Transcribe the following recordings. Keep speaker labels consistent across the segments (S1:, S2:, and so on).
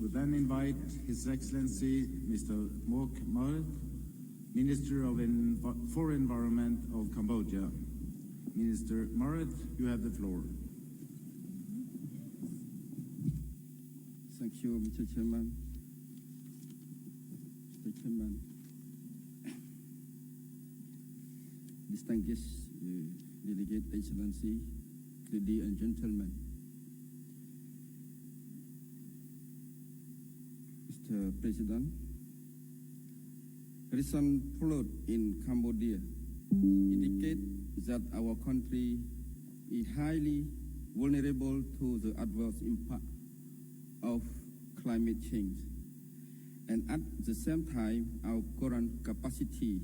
S1: will then invite His Excellency Mr. Mok Maret, Minister for Environment of Cambodia. Minister Maret, you have the floor.
S2: Thank you, Mr. Chairman. Mr. Chairman, distinguished Delegate Excellency, ladies and gentlemen. Mr. President, recent flood in Cambodia indicate that our country is highly vulnerable to the adverse impact of climate change, and at the same time, our current capacity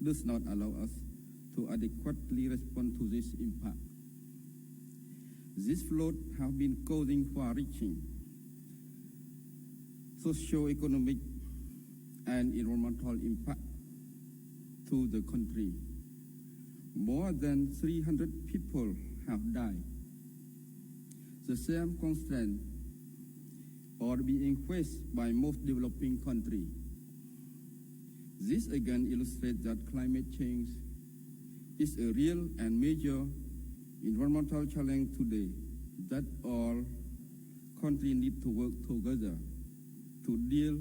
S2: does not allow us to adequately respond to this impact. This flood has been causing far-reaching socio-economic and environmental impact to the country. More than 300 people have died. The same constraints are being faced by most developing countries. This again illustrates that climate change is a real and major environmental challenge today that all countries need to work together to deal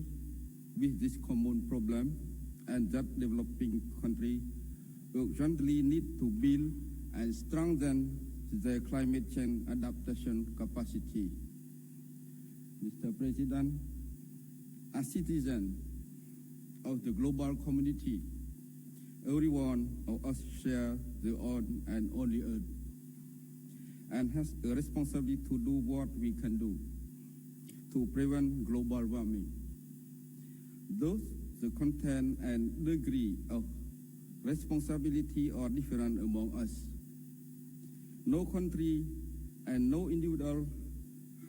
S2: with this common problem, and that developing countries urgently need to build and strengthen their climate change adaptation capacity. Mr. President, as citizens of the global community, every one of us shares the one and only Earth and has a responsibility to do what we can do to prevent global warming. Thus, the content and degree of responsibility are different among us. No country and no individual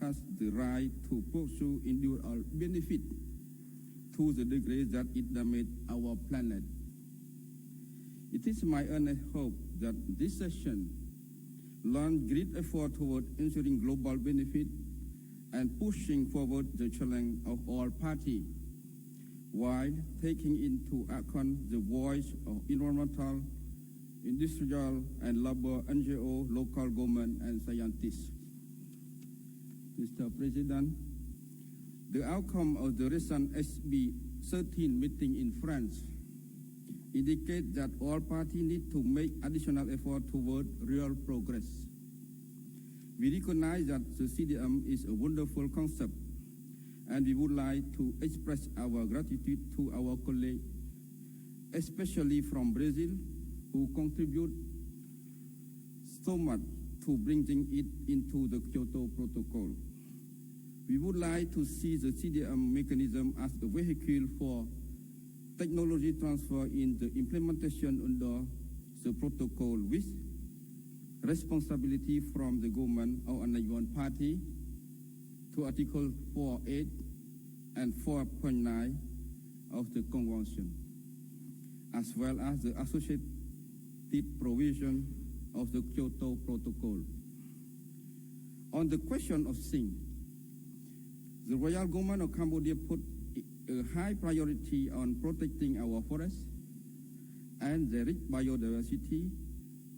S2: has the right to pursue individual benefit to the degree that it damages our planet. It is my earnest hope that this session launch great effort toward ensuring global benefit and pushing forward the challenge of all parties, while taking into account the voice of environmental, industrial, and labor NGO, local government, and scientists. Mr. President, the outcome of the recent SB 13 meeting in France indicates that all parties need to make additional effort toward real progress. We recognize that the CDM is a wonderful concept, and we would like to express our gratitude to our colleagues, especially from Brazil, who contribute so much to bringing it into the Kyoto Protocol. We would like to see the CDM mechanism as a vehicle for technology transfer in the implementation under the protocol with responsibility from the government or only one party to Article 4.8 and 4.9 of the Convention, as well as the associated provision of the Kyoto Protocol. On the question of zinc, the Royal Government of Cambodia put a high priority on protecting our forests and the rich biodiversity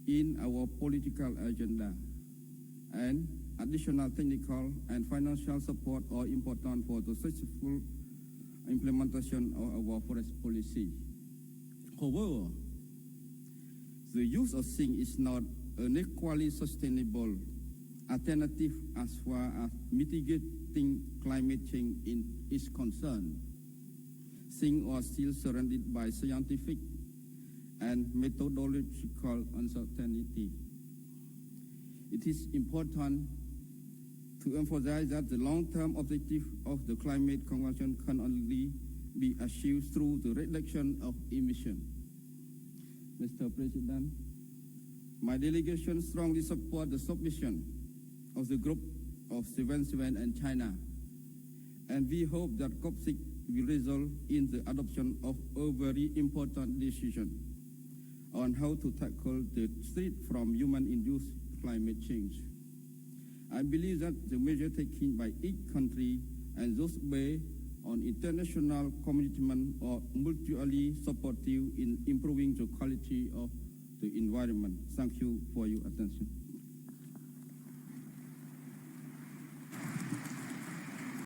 S2: in our political agenda, and additional technical and financial support are important for the successful implementation of our forest policy. However, the use of zinc is not an equally sustainable alternative as far as mitigating climate change is concerned. Zinc are still surrounded by scientific and methodological uncertainty. It is important to emphasize that the long-term objective of the Climate Convention can only be achieved through the reduction of emissions. Mr. President, my delegation strongly supports the submission of the Group of 77 and China, and we hope that COP6 will result in the adoption of a very important decision on how to tackle the threat from human-induced climate change. I believe that the measures taken by each country and those based on international commitment or mutually supportive in improving the quality of the environment. Thank you for your attention.